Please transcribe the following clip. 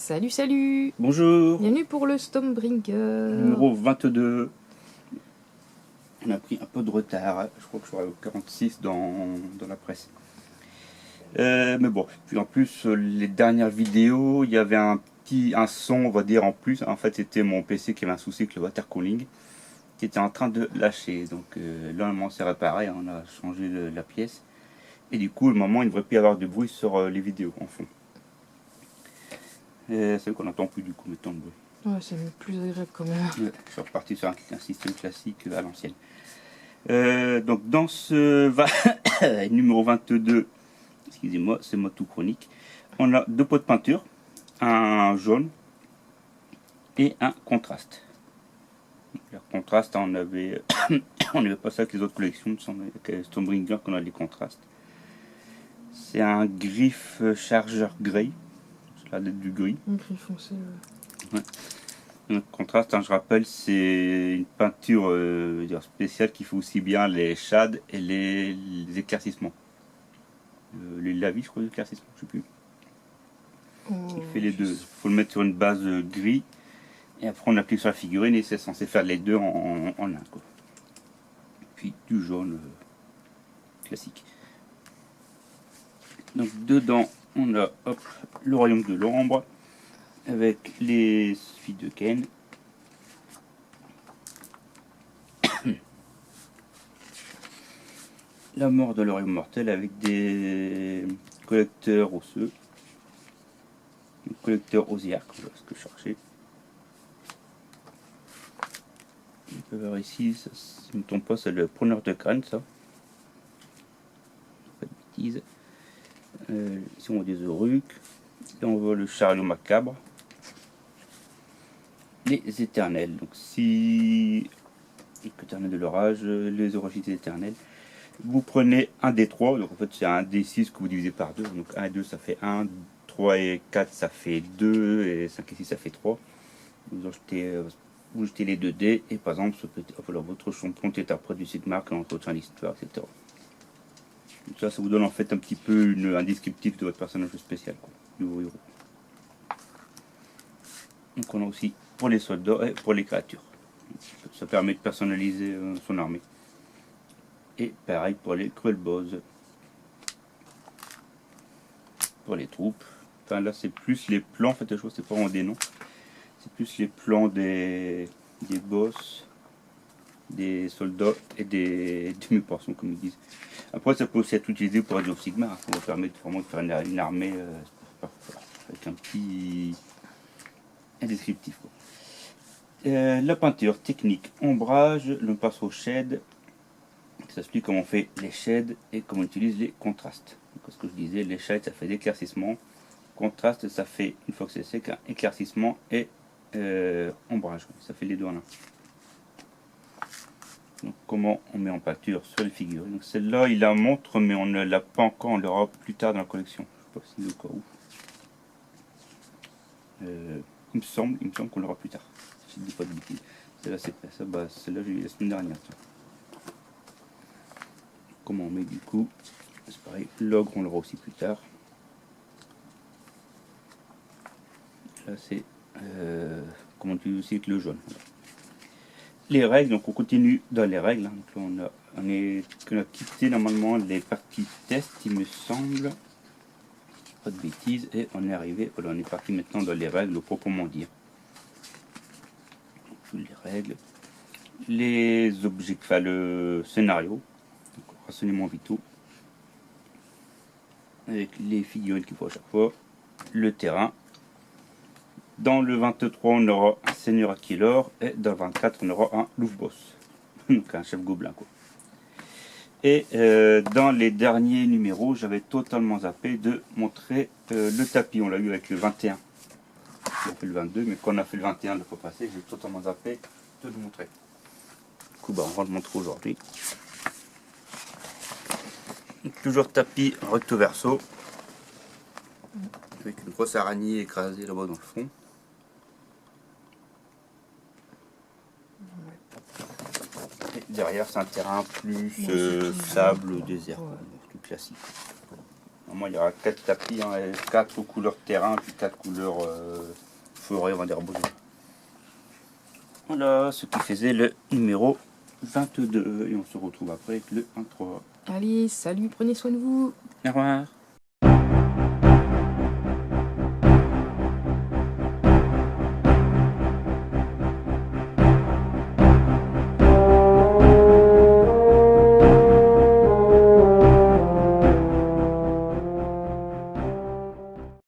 Salut, salut! Bonjour, Bienvenue pour le Stormbringer. numéro 22. On a pris un peu de retard, je crois que je serai au 46 dans la presse. Mais bon, puis en plus, les dernières vidéos, il y avait un son, on va dire, en plus. En fait, c'était mon PC qui avait un souci avec le water cooling, qui était en train de lâcher. Donc là, normalement, c'est réparé, on a changé la pièce. Et du coup, au moment, il ne devrait plus y avoir de bruit sur les vidéos en fond. C'est vrai qu'on n'entend plus du coup maintenant de bruit. Ouais, c'est plus agréable quand même. Ouais, je suis reparti sur un système classique à l'ancienne. Donc dans ce numéro 22, excusez-moi, c'est moi tout chronique, on a deux pots de peinture, un jaune et un contraste. Le contraste, on avait pas ça avec les autres collections, avec Stormbringer qu'on a les contrastes. C'est un griffe chargeur grey, c'est la lettre du gris. Un gris foncé. Ouais. Le contraste, je rappelle, c'est une peinture spéciale qui fait aussi bien les shades et les éclaircissements. Les lavis, je crois, les éclaircissements, je sais plus. Il fait les deux. Il faut le mettre sur une base gris et après on applique sur la figurine et c'est censé faire les deux en un. Quoi. Puis du jaune classique. Donc dedans, on a le royaume de l'ombre avec les filles de Ken. La mort de l'oreille mortelle avec des collecteurs osseux. Un collecteur osiaque, voilà ce que je cherchais. On peut voir ici, ça, si je ne me trompe pas, c'est le preneur de crâne, ça. Pas de bêtises. Ici on voit des euruques. Là on voit le chariot macabre. Les éternels. Donc si éternel de l'orage, les oragités éternelles. Vous prenez un des trois, donc en fait c'est un des 6 que vous divisez par 2, donc 1 et 2 ça fait 1, 3 et 4 ça fait 2, et 5 et 6 ça fait 3. Vous jetez les 2 dés, et par exemple votre champion est après du Sigmar qui entretient l'histoire, etc. Donc ça vous donne en fait un petit peu un descriptif de votre personnage spécial, quoi, de vos héros. Donc on a aussi pour les soldats et pour les créatures. Ça permet de personnaliser son armée. Et pareil pour les cruel boss. Pour les troupes. Enfin là c'est plus les plans, en fait les choses c'est pas vraiment des noms. C'est plus les plans des boss, des soldats et des demi-portions comme ils disent. Après ça peut aussi être utilisé pour Age of Sigmar. Ça va permettre vraiment de faire une armée avec un petit descriptif. La peinture technique, ombrage, le passe au shade. Ça explique comment on fait les shades et comment on utilise les contrastes. Donc, ce que je disais, les shades ça fait l'éclaircissement, contraste ça fait, une fois que c'est sec, un éclaircissement et ombrage. Ça fait les deux en un. Donc comment on met en peinture sur les figurines. Donc celle-là il la montre mais on ne l'a pas encore, on l'aura plus tard dans la collection. Je ne sais pas si au cas où. Il me semble qu'on l'aura plus tard. Si je ne dis pas de bêtises. Celle-là c'est pas ça, celle-là j'ai eu la semaine dernière. Tiens. Comment on met du coup, c'est pareil, l'ogre on l'aura aussi plus tard. Là c'est comment on utilise aussi avec le jaune. Les règles, donc on continue dans les règles. Hein. Donc là on a quitté normalement les parties test il me semble. Pas de bêtises et on est arrivé, voilà on est parti maintenant dans les règles proprement dire. Donc, les règles, les objets, enfin le scénario. Renseignements vitaux avec les figurines qu'il faut à chaque fois, le terrain. Dans le 23 on aura un seigneur Aquilor et dans le 24 on aura un loup boss, donc un chef gobelin quoi. Et dans les derniers numéros j'avais totalement zappé de montrer le tapis, on l'a eu avec le 21, on a fait le 22 mais quand on a fait le 21 le fois passé j'ai totalement zappé de le montrer. Du coup on va le montrer aujourd'hui. Toujours tapis recto verso, avec une grosse araignée écrasée là-bas dans le fond. Et derrière c'est un terrain plus sable, désert, tout classique. Normalement, il y aura 4 tapis, hein, 4 aux couleurs terrain, puis 4 couleurs forêt, on va dire beau. Voilà ce qui faisait le numéro 22. Et on se retrouve après avec le 23. Allez, salut, prenez soin de vous. Au revoir.